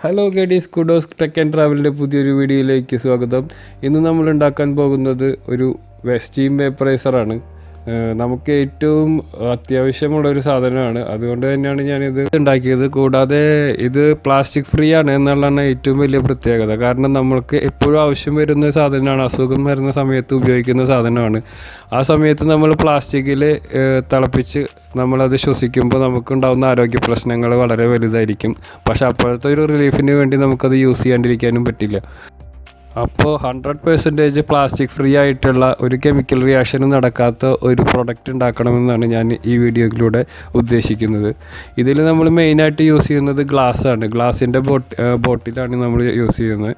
Hello ഗഡീസ് Kudos tech and ട്രാവലിൻ്റെ പുതിയൊരു വീഡിയോയിലേക്ക് സ്വാഗതം. ഇന്ന് നമ്മൾ ഉണ്ടാക്കാൻ പോകുന്നത് ഒരു സ്റ്റീം വേപ്പറൈസറാണ്. നമുക്ക് ഏറ്റവും അത്യാവശ്യമുള്ളൊരു സാധനമാണ്. അതുകൊണ്ട് തന്നെയാണ് ഞാനിത് ഉണ്ടാക്കിയത്. കൂടാതെ ഇത് പ്ലാസ്റ്റിക് ഫ്രീ ആണ് എന്നുള്ളതാണ് ഏറ്റവും വലിയ പ്രത്യേകത. കാരണം നമ്മൾക്ക് എപ്പോഴും ആവശ്യം വരുന്ന സാധനമാണ്, അസുഖം വരുന്ന സമയത്ത് ഉപയോഗിക്കുന്ന സാധനമാണ്. ആ സമയത്ത് നമ്മൾ പ്ലാസ്റ്റിക്കിൽ തിളപ്പിച്ച് നമ്മളത് ശ്വസിക്കുമ്പോൾ നമുക്കുണ്ടാകുന്ന ആരോഗ്യ പ്രശ്നങ്ങൾ വളരെ വലുതായിരിക്കും. പക്ഷേ അപ്പോഴത്തെ ഒരു റിലീഫിന് വേണ്ടി നമുക്കത് യൂസ് ചെയ്യാണ്ടിരിക്കാനും പറ്റില്ല. അപ്പോൾ 100% പ്ലാസ്റ്റിക് ഫ്രീ ആയിട്ടുള്ള ഒരു കെമിക്കൽ റിയാക്ഷനും നടക്കാത്ത ഒരു പ്രൊഡക്റ്റ് ഉണ്ടാക്കണമെന്നാണ് ഞാൻ ഈ വീഡിയോയിലൂടെ ഉദ്ദേശിക്കുന്നത്. ഇതിൽ നമ്മൾ മെയിനായിട്ട് യൂസ് ചെയ്യുന്നത് ഗ്ലാസ്സാണ്. ഗ്ലാസിൻ്റെ ബോട്ടിലാണ് നമ്മൾ യൂസ് ചെയ്യുന്നത്.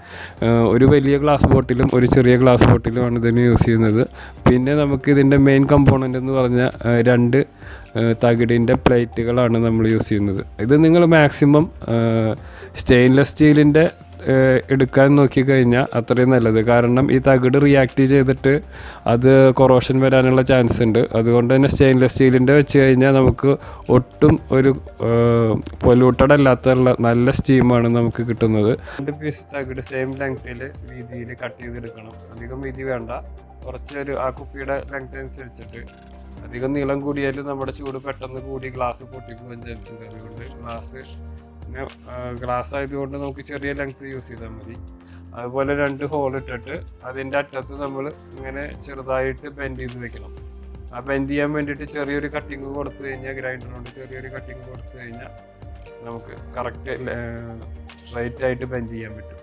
ഒരു വലിയ ഗ്ലാസ് ബോട്ടിലും ഒരു ചെറിയ ഗ്ലാസ് ബോട്ടിലുമാണ് ഇതിന് യൂസ് ചെയ്യുന്നത്. പിന്നെ നമുക്ക് ഇതിൻ്റെ മെയിൻ കമ്പോണൻ്റ് എന്ന് പറഞ്ഞാൽ 2 തകിടിൻ്റെ പ്ലേറ്റുകളാണ് നമ്മൾ യൂസ് ചെയ്യുന്നത്. ഇത് നിങ്ങൾ മാക്സിമം സ്റ്റെയിൻലെസ് സ്റ്റീലിൻ്റെ എടുക്കാൻ നോക്കിക്കഴിഞ്ഞാൽ അത്രയും നല്ലത്. കാരണം ഈ തകിട് റിയാക്ട് ചെയ്തിട്ട് അത് കൊറോഷൻ വരാനുള്ള ചാൻസ് ഉണ്ട്. അതുകൊണ്ട് തന്നെ സ്റ്റെയിൻലെസ് സ്റ്റീലിൻ്റെ വെച്ച് കഴിഞ്ഞാൽ നമുക്ക് ഒട്ടും ഒരു പൊല്യൂട്ടഡ് അല്ലാത്തുള്ള നല്ല സ്റ്റീമാണ് നമുക്ക് കിട്ടുന്നത്. 2 പീസ് തകിട് സെയിം ലെങ്ത്തിൽ വീതിയിൽ കട്ട് ചെയ്തെടുക്കണം. അധികം വീതി വേണ്ട, കുറച്ചൊരു ആ കുപ്പിയുടെ ലെങ്ത് അനുസരിച്ചിട്ട്. അധികം നീളം കൂടിയാലും നമ്മുടെ ചൂട് പെട്ടെന്ന് കൂടി ഗ്ലാസ് പൊട്ടിപ്പോകാൻ ചാൻസ് ഉണ്ട്. അതുകൊണ്ട് ഗ്ലാസ് ആയതുകൊണ്ട് നമുക്ക് ചെറിയ ലെങ്ത് യൂസ് ചെയ്താൽ മതി. അതുപോലെ 2 ഹോൾ ഇട്ടിട്ട് അതിൻ്റെ അറ്റത്ത് നമ്മൾ ഇങ്ങനെ ചെറുതായിട്ട് ബെൻഡ് ചെയ്ത് വെക്കണം. ആ ബെൻഡ് ചെയ്യാൻ വേണ്ടിയിട്ട് ചെറിയൊരു കട്ടിങ് കൊടുത്തു കഴിഞ്ഞാൽ, ഗ്രൈൻഡർ കൊണ്ട് ചെറിയൊരു കട്ടിങ് കൊടുത്തു കഴിഞ്ഞാൽ നമുക്ക് കറക്റ്റ് സ്ട്രൈറ്റ് ആയിട്ട് ബെൻഡ് ചെയ്യാൻ പറ്റും.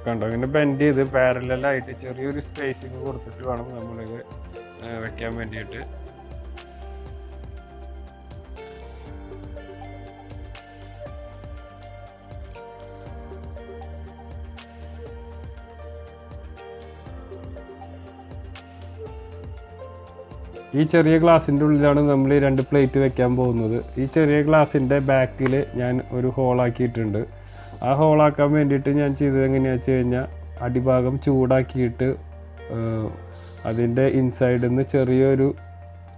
കണ്ടോ, ഇങ്ങനെ ബെൻഡ് ചെയ്ത് പാരലായിട്ട് ചെറിയൊരു സ്പേസിങ് കൊടുത്തിട്ട് വേണം നമ്മളിത് വെക്കാൻ വേണ്ടിയിട്ട്. ഈ ചെറിയ ഗ്ലാസിൻ്റെ ഉള്ളിലാണ് നമ്മൾ ഈ 2 പ്ലേറ്റ് വെക്കാൻ പോകുന്നത്. ഈ ചെറിയ ഗ്ലാസിൻ്റെ ബാക്കിൽ ഞാൻ ഒരു ഹോളാക്കിയിട്ടുണ്ട്. ആ ഹോളാക്കാൻ വേണ്ടിയിട്ട് ഞാൻ ചെയ്തത് എങ്ങനെയാണെന്ന് വെച്ച് കഴിഞ്ഞാൽ, അടിഭാഗം ചൂടാക്കിയിട്ട് അതിൻ്റെ ഇൻസൈഡിൽ നിന്ന്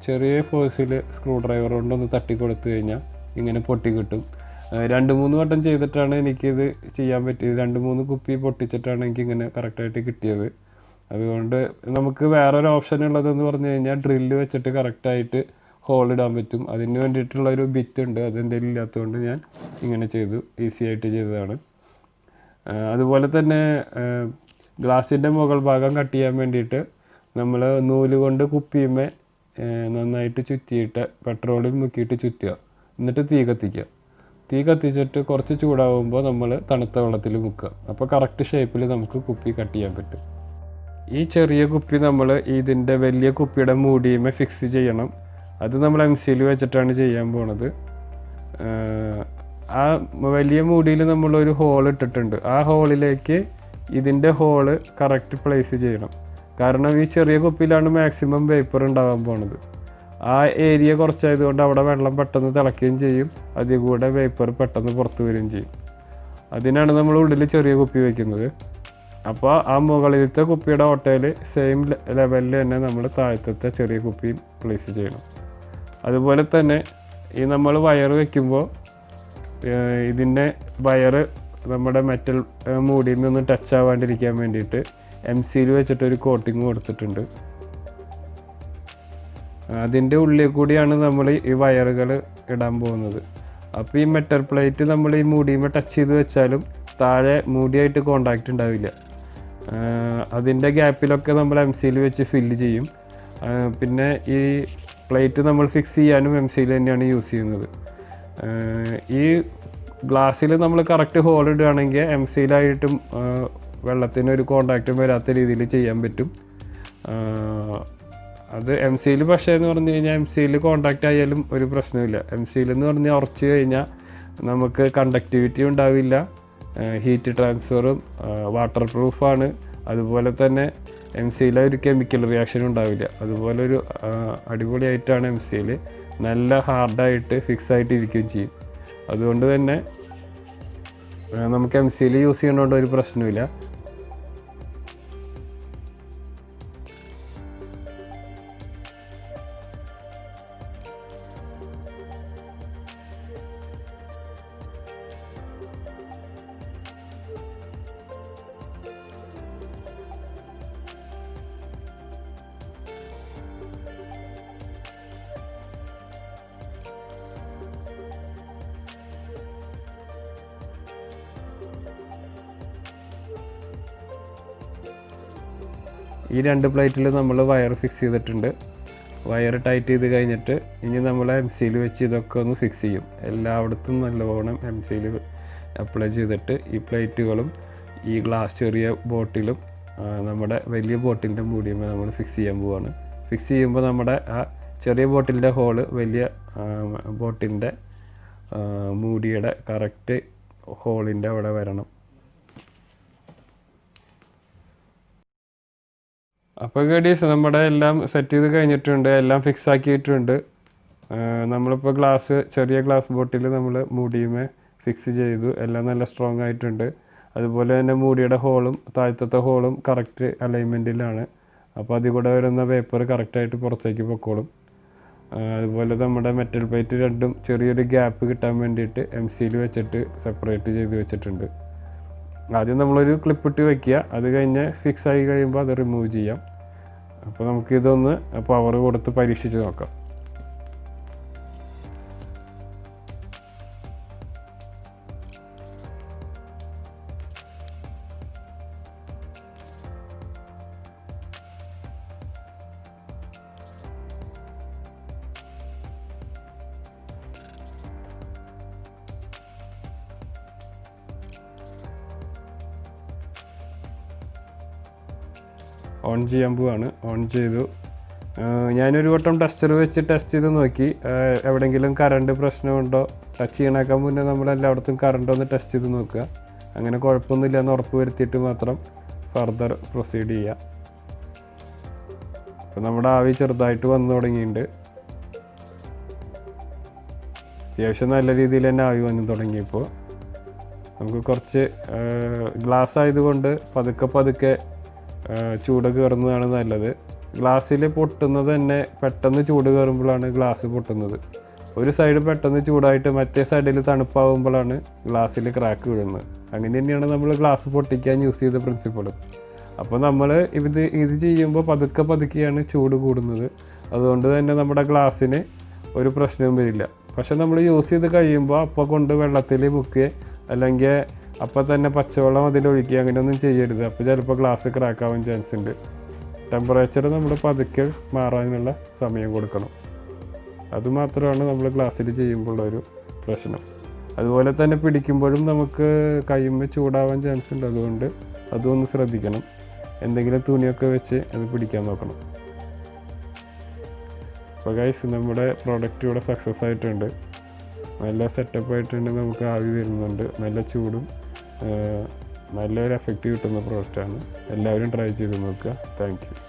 ചെറിയ ഫോഴ്സിൽ സ്ക്രൂ ഡ്രൈവർ കൊണ്ടൊന്ന് തട്ടിക്കൊടുത്തു കഴിഞ്ഞാൽ ഇങ്ങനെ പൊട്ടി കിട്ടും. 2-3 വട്ടം ചെയ്തിട്ടാണ് എനിക്കിത് ചെയ്യാൻ പറ്റിയത്. 2-3 കുപ്പി പൊട്ടിച്ചിട്ടാണ് എനിക്കിങ്ങനെ കറക്റ്റായിട്ട് കിട്ടിയത്. അതുകൊണ്ട് നമുക്ക് വേറൊരു ഓപ്ഷൻ ഉള്ളതെന്ന് പറഞ്ഞു കഴിഞ്ഞാൽ ഡ്രില്ല് വെച്ചിട്ട് കറക്റ്റായിട്ട് ഹോൾ ഇടാൻ പറ്റും. അതിന് വേണ്ടിയിട്ടുള്ളൊരു ബിറ്റ് ഉണ്ട്. അതെന്തെങ്കിലും ഇല്ലാത്തതുകൊണ്ട് ഞാൻ ഇങ്ങനെ ചെയ്തു, ഈസി ആയിട്ട് ചെയ്തതാണ്. അതുപോലെ തന്നെ ഗ്ലാസിൻ്റെ മുകൾ ഭാഗം കട്ട് ചെയ്യാൻ വേണ്ടിയിട്ട് നമ്മൾ നൂല് കൊണ്ട് കുപ്പിയുമേ നന്നായിട്ട് ചുറ്റിയിട്ട് പെട്രോളിൽ മുക്കിയിട്ട് ചുറ്റുക. എന്നിട്ട് തീ കത്തിക്കുക. തീ കത്തിച്ചിട്ട് കുറച്ച് ചൂടാകുമ്പോൾ നമ്മൾ തണുത്ത വെള്ളത്തിൽ മുക്കുക. അപ്പോൾ കറക്റ്റ് ഷേപ്പിൽ നമുക്ക് കുപ്പി കട്ട് ചെയ്യാൻ പറ്റും. ഈ ചെറിയ കുപ്പി നമ്മൾ ഇതിൻ്റെ വലിയ കുപ്പിയുടെ മൂടിയുമേ ഫിക്സ് ചെയ്യണം. അത് നമ്മൾ MCയിൽ വെച്ചിട്ടാണ് ചെയ്യാൻ പോണത്. ആ വലിയ മൂടിയിൽ നമ്മളൊരു ഹോൾ ഇട്ടിട്ടുണ്ട്. ആ ഹോളിലേക്ക് ഇതിൻ്റെ ഹോള് കറക്റ്റ് പ്ലേസ് ചെയ്യണം. കാരണം ഈ ചെറിയ കുപ്പിയിലാണ് മാക്സിമം വേപ്പർ ഉണ്ടാകാൻ പോണത്. ആ ഏരിയ കുറച്ചായതുകൊണ്ട് അവിടെ വെള്ളം പെട്ടെന്ന് തിളയ്ക്കുകയും ചെയ്യും, അതിൽ കൂടെ വേപ്പർ പെട്ടെന്ന് പുറത്ത് വരികയും ചെയ്യും. അതിനാണ് നമ്മൾ ഉള്ളിൽ ചെറിയ കുപ്പി വയ്ക്കുന്നത്. അപ്പോൾ ആ മുകളിലത്തെ കുപ്പിയുടെ ഓട്ടയിൽ സെയിം ലെവലിൽ തന്നെ നമ്മൾ താഴത്തെ ചെറിയ കുപ്പിയും പ്ലേസ് ചെയ്യണം. അതുപോലെ തന്നെ ഈ നമ്മൾ വയർ വയ്ക്കുമ്പോൾ ഇതിൻ്റെ വയർ നമ്മുടെ മെറ്റൽ മൂടിയിൽ നിന്ന് ടച്ച് ആവാണ്ടിരിക്കാൻ വേണ്ടിയിട്ട് MCയിൽ വെച്ചിട്ടൊരു കോട്ടിങ് കൊടുത്തിട്ടുണ്ട്. അതിൻ്റെ ഉള്ളിൽ കൂടിയാണ് നമ്മൾ ഈ വയറുകൾ ഇടാൻ പോകുന്നത്. അപ്പോൾ ഈ മെറ്റൽ പ്ലേറ്റ് നമ്മൾ ഈ മൂടിയുമ്പോൾ ടച്ച് ചെയ്ത് വെച്ചാലും താഴെ മൂടിയായിട്ട് കോണ്ടാക്റ്റ് ഉണ്ടാവില്ല. അതിൻ്റെ ഗ്യാപ്പിലൊക്കെ നമ്മൾ MCയിൽ വെച്ച് ഫില്ല് ചെയ്യും. പിന്നെ ഈ പ്ലേറ്റ് നമ്മൾ ഫിക്സ് ചെയ്യാനും MCയിൽ തന്നെയാണ് യൂസ് ചെയ്യുന്നത്. ഈ ഗ്ലാസ്സിൽ നമ്മൾ കറക്റ്റ് ഹോൾ ഇടുകയാണെങ്കിൽ MCയിലായിട്ടും വെള്ളത്തിനൊരു കോണ്ടാക്റ്റും വരാത്ത രീതിയിൽ ചെയ്യാൻ പറ്റും. അത് MCയിൽ പക്ഷേ എന്ന് പറഞ്ഞു കഴിഞ്ഞാൽ MCയിൽ കോണ്ടാക്റ്റ് ആയാലും ഒരു പ്രശ്നമില്ല. MCയിൽ എന്ന് പറഞ്ഞാൽ ഉറച്ച് കഴിഞ്ഞാൽ നമുക്ക് കണ്ടക്ടിവിറ്റി ഉണ്ടാവില്ല, ഹീറ്റ് ട്രാൻസ്ഫറും വാട്ടർ പ്രൂഫാണ്. അതുപോലെ തന്നെ MCയിൽ ഒരു കെമിക്കൽ റിയാക്ഷൻ ഉണ്ടാവില്ല. അതുപോലൊരു അടിപൊളിയായിട്ടാണ് MCയിൽ നല്ല ഹാർഡായിട്ട് ഫിക്സ് ആയിട്ട് ഇരിക്കുകയും ചെയ്യും. അതുകൊണ്ട് തന്നെ നമുക്ക് MC യൂസ് ചെയ്യുന്നതുകൊണ്ട് ഒരു പ്രശ്നമില്ല. ഈ 2 പ്ലേറ്റിൽ നമ്മൾ വയർ ഫിക്സ് ചെയ്തിട്ടുണ്ട്. വയർ ടൈറ്റ് ചെയ്ത് കഴിഞ്ഞിട്ട് ഇനി നമ്മൾ MC വെച്ച് ഇതൊക്കെ ഒന്ന് ഫിക്സ് ചെയ്യും. എല്ലായിടത്തും നല്ലവണ്ണം MC അപ്ലൈ ചെയ്തിട്ട് ഈ പ്ലേറ്റുകളും ഈ ഗ്ലാസ് ചെറിയ ബോട്ടിലും നമ്മുടെ വലിയ ബോട്ടിലിൻ്റെ മൂടിയുമ്പോൾ നമ്മൾ ഫിക്സ് ചെയ്യാൻ പോവുകയാണ്. ഫിക്സ് ചെയ്യുമ്പോൾ നമ്മുടെ ആ ചെറിയ ബോട്ടിലിൻ്റെ ഹോള് വലിയ ബോട്ടിലിൻ്റെ മൂടിയുടെ കറക്റ്റ് ഹോളിൻ്റെ അവിടെ വരണം. അപ്പോൾ ഗഡീസ് നമ്മുടെ എല്ലാം സെറ്റ് ചെയ്ത് കഴിഞ്ഞിട്ടുണ്ട്, എല്ലാം ഫിക്സ് ആക്കിയിട്ടുണ്ട്. നമ്മളിപ്പോൾ ചെറിയ ഗ്ലാസ് ബോട്ടിൽ നമ്മൾ മൂടിയുമേ ഫിക്സ് ചെയ്തു. എല്ലാം നല്ല സ്ട്രോങ് ആയിട്ടുണ്ട്. അതുപോലെ തന്നെ മൂടിയുടെ ഹോളും താഴത്തെ ഹോളും കറക്റ്റ് അലൈൻമെൻറ്റിലാണ്. അപ്പോൾ അതിൽ കൂടെ വരുന്ന പേപ്പർ കറക്റ്റായിട്ട് പുറത്തേക്ക് പൊക്കോളും. അതുപോലെ നമ്മുടെ മെറ്റൽ പ്ലേറ്റ് രണ്ടും ചെറിയൊരു ഗ്യാപ്പ് കിട്ടാൻ വേണ്ടിയിട്ട് MC വെച്ചിട്ട് സെപ്പറേറ്റ് ചെയ്ത് വെച്ചിട്ടുണ്ട്. ആദ്യം നമ്മളൊരു ക്ലിപ്പിട്ട് വയ്ക്കുക, അത് കഴിഞ്ഞ് ഫിക്സ് ആയി കഴിയുമ്പോൾ അത് റിമൂവ് ചെയ്യാം. അപ്പോൾ നമുക്കിതൊന്ന് പവർ കൊടുത്ത് പരീക്ഷിച്ച് നോക്കാം. ഓൺ ചെയ്യാൻ പോവാണ്. ഓൺ ചെയ്തു. ഞാനൊരു വട്ടം ടെസ്റ്റർ വെച്ച് ടെസ്റ്റ് ചെയ്ത് നോക്കി എവിടെയെങ്കിലും കറണ്ട് പ്രശ്നമുണ്ടോ. ടച്ച് ചെയ്യണേക്കാൻ മുന്നേ നമ്മളെല്ലായിടത്തും കറണ്ട് ഒന്ന് ടെസ്റ്റ് ചെയ്ത് നോക്കുക. അങ്ങനെ കുഴപ്പമൊന്നുമില്ല എന്ന് ഉറപ്പ് വരുത്തിയിട്ട് മാത്രം ഫർദർ പ്രൊസീഡ് ചെയ്യുക. അപ്പോൾ നമ്മുടെ ആവി ചെറുതായിട്ട് വന്നു തുടങ്ങിയിട്ടുണ്ട്. അത്യാവശ്യം നല്ല രീതിയിൽ തന്നെ ആവി വന്നു തുടങ്ങിയപ്പോൾ നമുക്ക് കുറച്ച് ഗ്ലാസ് ആയതുകൊണ്ട് പതുക്കെ ചൂട് കയറുന്നതാണ് നല്ലത്. ഗ്ലാസ്സിൽ പൊട്ടുന്നത് തന്നെ പെട്ടെന്ന് ചൂട് കയറുമ്പോഴാണ് ഗ്ലാസ് പൊട്ടുന്നത്. ഒരു സൈഡ് പെട്ടെന്ന് ചൂടായിട്ട് മറ്റേ സൈഡിൽ തണുപ്പാകുമ്പോഴാണ് ഗ്ലാസ്സിൽ ക്രാക്ക് വീഴുന്നത്. അങ്ങനെ തന്നെയാണ് നമ്മൾ ഗ്ലാസ് പൊട്ടിക്കാൻ യൂസ് ചെയ്ത പ്രിൻസിപ്പിൾ. അപ്പോൾ നമ്മൾ ഇത് ചെയ്യുമ്പോൾ പതുക്കെയാണ് ചൂട് കൂടുന്നത്. അതുകൊണ്ട് തന്നെ നമ്മുടെ ഗ്ലാസ്സിന് ഒരു പ്രശ്നവും വരില്ല. പക്ഷെ നമ്മൾ യൂസ് ചെയ്ത് കഴിയുമ്പോൾ അപ്പോൾ കൊണ്ട് വെള്ളത്തിൽ മുക്കുക, അല്ലെങ്കിൽ അപ്പോൾ തന്നെ പച്ചവെള്ളം അതിലൊഴിക്കുക, അങ്ങനെയൊന്നും ചെയ്യരുത്. അപ്പോൾ ചിലപ്പോൾ ഗ്ലാസ് ക്രാക്കാവാൻ ചാൻസ് ഉണ്ട്. ടെമ്പറേച്ചർ നമ്മൾ പതുക്കെ മാറാനുള്ള സമയം കൊടുക്കണം. അതുമാത്രമാണ് നമ്മൾ ഗ്ലാസ്സിൽ ചെയ്യുമ്പോഴുള്ളൊരു പ്രശ്നം. അതുപോലെ തന്നെ പിടിക്കുമ്പോഴും നമുക്ക് കൈയ്യുമ്മേ ചൂടാവാൻ ചാൻസ് ഉണ്ട്. അതുകൊണ്ട് അതൊന്ന് ശ്രദ്ധിക്കണം. എന്തെങ്കിലും തുണിയൊക്കെ വെച്ച് അത് പിടിക്കാൻ നോക്കണം. അപ്പോൾ ഗൈസ്, നമ്മുടെ പ്രോഡക്റ്റ് ഇവിടെ സക്സസ് ആയിട്ടുണ്ട്. നല്ല സെറ്റപ്പ് ആയിട്ടുണ്ട്. നമുക്ക് ആവി വരുന്നുണ്ട്. നല്ല ചൂടും നല്ലൊരു എഫക്റ്റ് കിട്ടുന്ന പ്രോഡക്റ്റാണ്. എല്ലാവരും ട്രൈ ചെയ്ത് നോക്കുക. Thank you.